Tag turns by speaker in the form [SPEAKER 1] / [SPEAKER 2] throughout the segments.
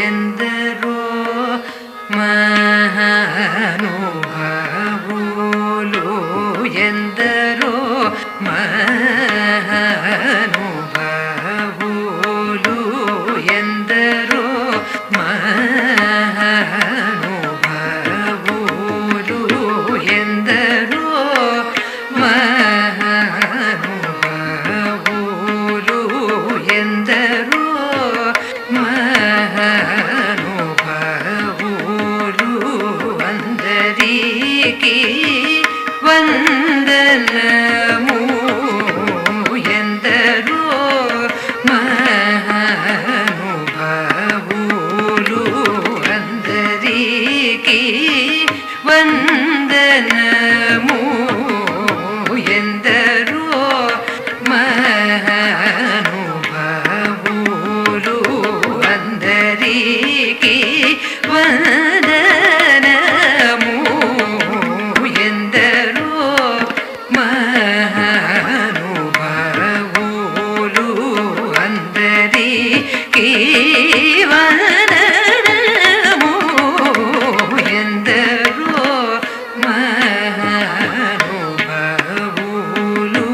[SPEAKER 1] ఎందరో మహానుభావులు ఎందరో మహానుభావులు ఎందరో మహానుభావులు ఎందరో మహానుభావులు ఎందరో మహానుభావులు అందరికీ వందనము ఎందరో మహానుభావులు అందరికీ వందనము ఎందరో మహానుభావులు అందరికీ వందనము ఎందరో మహానుభావులు అందరికీ వందనము ఎందరో మహానుభావులు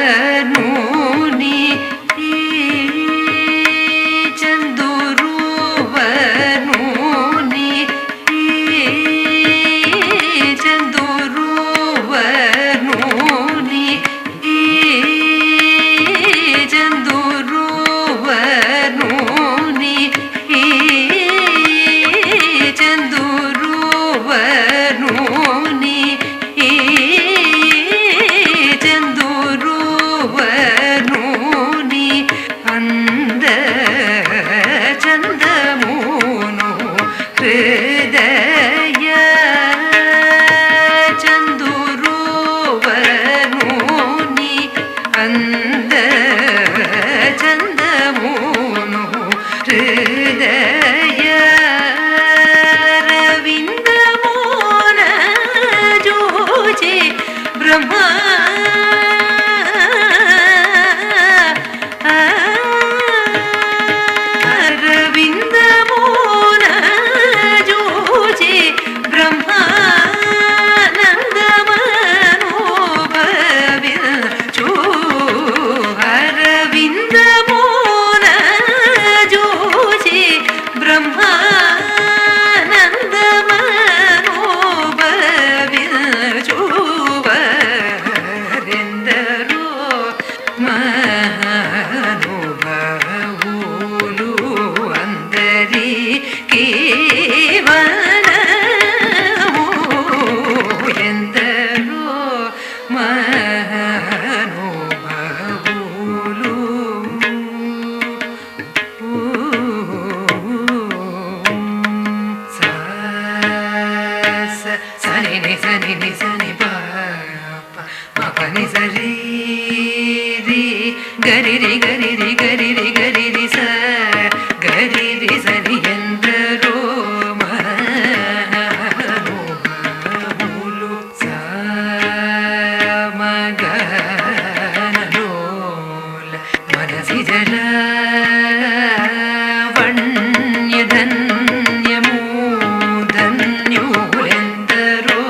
[SPEAKER 1] చందురువనుని చందురువనుని చందురువనుని చందురువనుని చందురువనుని చందురువనుని అంద చందమును హృదయ చందురువనుని అంద చందమును హృదయ రవిందమున జోచి బ్రహ్మ రవిందమున జోచి బ్రహ్మానందమనోభవించు అరవిందమున జోచి బ్రహ్మానందమనోభవించు వరెందరో మహానుభావులు అందరికీ వందనము ఎందరో మహానుభావులు సని ని సని పని సరి గరి గరి గరి గరి స గరి సని ఎందరో మహానుభావులు సమగనలోల మనసి జల వణ్యధన్యము ధన్యులెందరో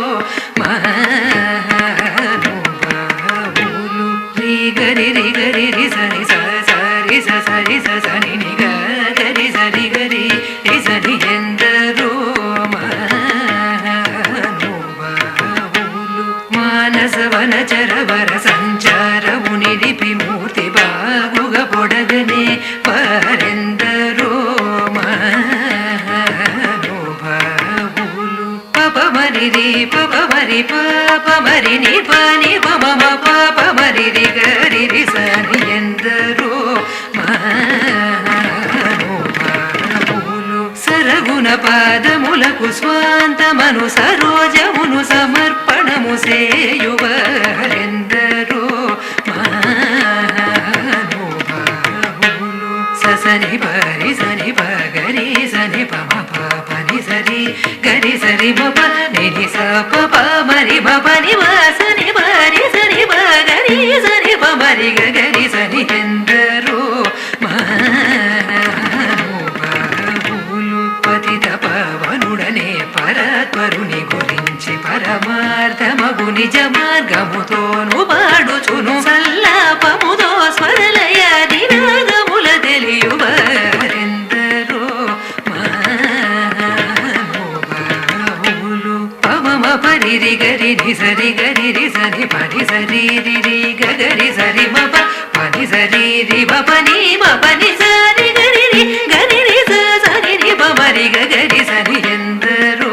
[SPEAKER 1] మహానుభావులు గరి గరి సని సరి సరి సని ని గరి సరి గరి సని ఎందరో మహానుభావులు మానసవన చరవర సంచారము నిలిపి మూర్తి బాగుగ పొడగనే వరెందరో మహానుభావులు పపమరి పపమరి పపమరి ని పని పమమ పపమరి గరి సని ఎందరో మహానుభావులు సరగుణ పాదములకు స్వాంతమను సరోజమును సమర్పణము సేయువరెందరో మహానుభావులు ససని పరి సని పగరి సని పమ పాప గరి సరి మప నిని స ప మరి మప ని మ సని మరి సని మ గరి సని ప మరి గరి సని ఎందరో పతిత పవనుడనే పరాత్పరుని గురించి పరమార్థమగు నిజ మార్గముతోను పాడుచును సల్లాపముతో స్వరలయ దినాగముల తెలియువరెందరో మహానుభావులు పమమ పరిరి గరి సరి గరి సరి పరి సరి రి గరి సరి మప పని సరి రి పని పని సరి గరి గరి సరి రి మరి గరి సరి ఎందరో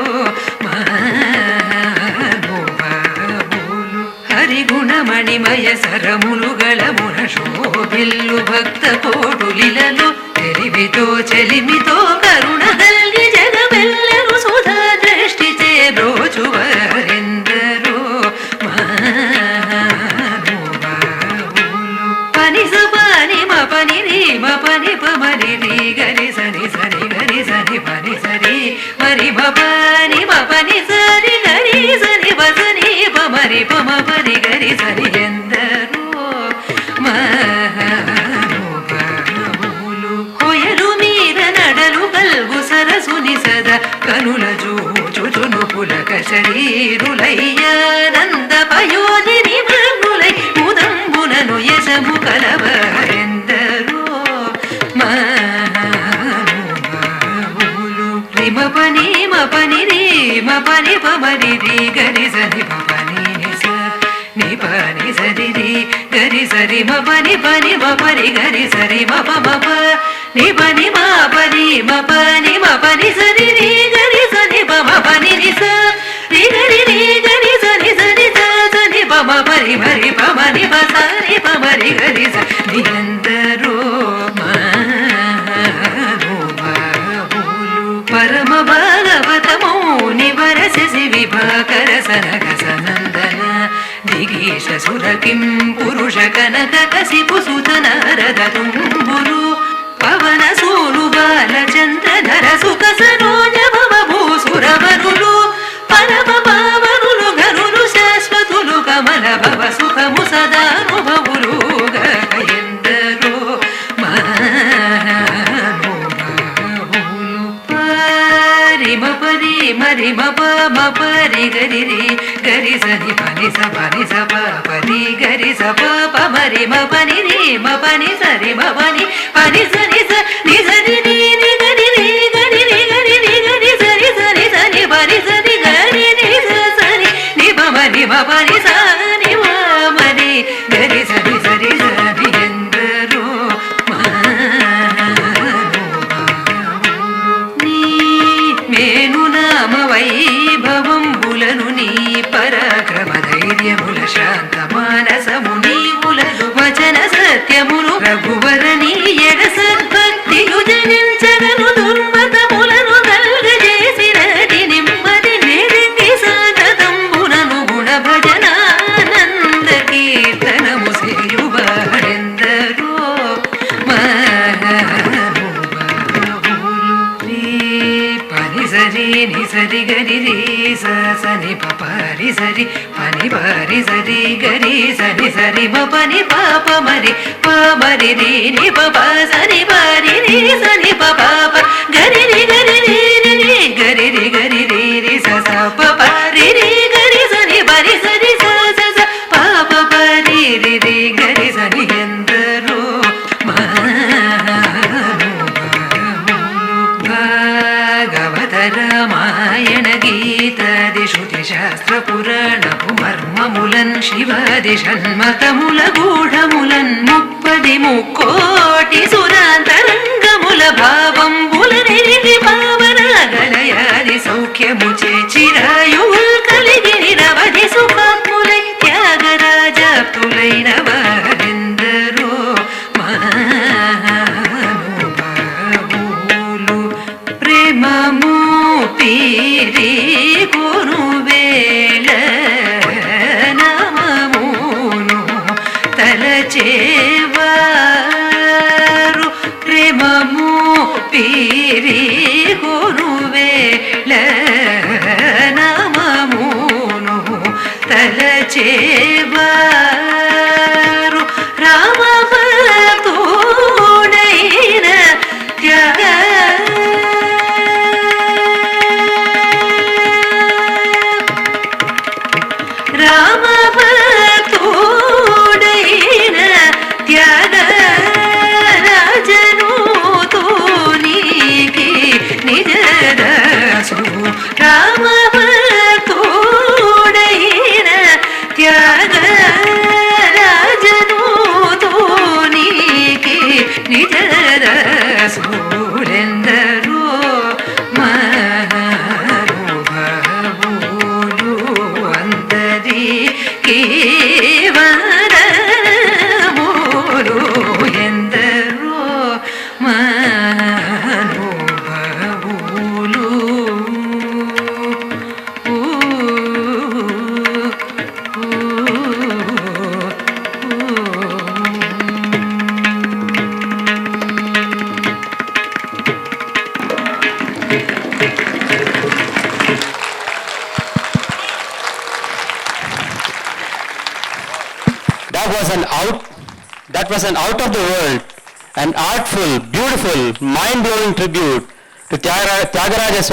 [SPEAKER 1] హరిగుణమణిమయ సరములు గళమున శోభిల్లు భక్త కోటులిలలో తెరివితో చెలిమితో కరుణ గల్గి జగమెల్లరు సుధా దృష్టి చే బ్రోచువరెందరో పని సని మ పని రి మ పని ప మరి రి గరి సని సని గరి సని పని సరి మరి మ పని సరి గరి సని ప సని ప మరి ప మ పని గరి సని ఎందరో మహానుభావులు కొయలు మీద నడలు గల్గు సరసుని సదా కనుల చూచుచును పులక శరీరులయ్యానంద పయోధిని మృగులై ముదంబునను యశము కలవరెందరో మహానుభావులు రిమ పని మ పని రి మ పని ప మరి రి గరి సని ప పని ని పని సరి రి గరి సరి మ పని మ పని గరి సరి మ ప ని పని మ పని మ పని సరి రి గరి సని ప మ పని రి స రి గరి సని సని స సని ప మ పరి మరి ప మని ప సని ప మరి గరి స నిరందరో మహానుభావులు పరమ భాగవతమౌని వరసి విభాకర సనక సనందన దిగీష సురకిం పురుష కనక కసిపు సుత నారద తుంబురు పవన సూను బాలచంద్రధర సుఖ సరోజ భవ భూసురవరులు పరమ పావనులు గరులు శాశ్వతులు కమల భవ సుఖము సదానుభవులు గయందరో మహానుభావులు పరిమ పరి మరి మ పరి గరి రి గరి సని పని స ప పరి గరి స ప మరి మ పని రి మ పని సరి మ పని సని స ని సరి ని గరి రి గరి రి గరి రి గరి సరి సని సని పని సని గరి రి స సని ని ప మరి మ పని సని మ మరి గరి సరి సరి సని ఎందరో నీ మేను నామ వైభవంబులను నీ పరాక్రమ ధైర్యముల శాంత మానసము నీవులను వచన సత్యములు రఘువరని ఎడ సద్భక్తియు జనించగను దుర్మతములను కల్గజేసినది నిమ్మది నెరింగి సాగతంబునను గుణ భజనానంద కీర్తనము సేయువారెందరో మహానుభావులు పని సరి ని సరి గరి రి స సని ప పరి సరి పని పరి సరి గరి సని సరి మ పని పాప మరి రి ని ప సని పరి రి సని ప గరి రి గరి రి రి గరి రి గరి రి రి స స ప రి రి గరి సని పరి సరి స స స ప రి రి రి గరి సని ఎందరో భాగవత రామాయణ గీతాది శృతి శాస్త్ర పురాణపు మర్మములన్ శివాది షణ్మతముల గూఢములన్ ముప్పది ముక్కోటి సురాంతరంగముల భావంబుల నిరిగి భావనగలయాది సౌఖ్యము చే చిరాయువుల్ కలిగి నిరవధి సుఖములై త్యాగరాజాప్తులైన వారెందరో మహానుభావులు ప్రేమము పీరి కొను వేళ నామమును తలచేవారు ప్రేమము పీరి కొను వేళ చేవారు రామ భక్తుడైన త్యాగ రామ భక్తుడైన త్యాగరాజను తోనికి నిజదాసు రామ భక్తుడైన త్యాగరాజను తోనికి నిజదాసులెందరో మహానుభావులు అందరికీ వరములు ఎందరో మహానుభావులు
[SPEAKER 2] That was an out of the world, an artful, beautiful, mind-blowing tribute to Tyagaraja Swami.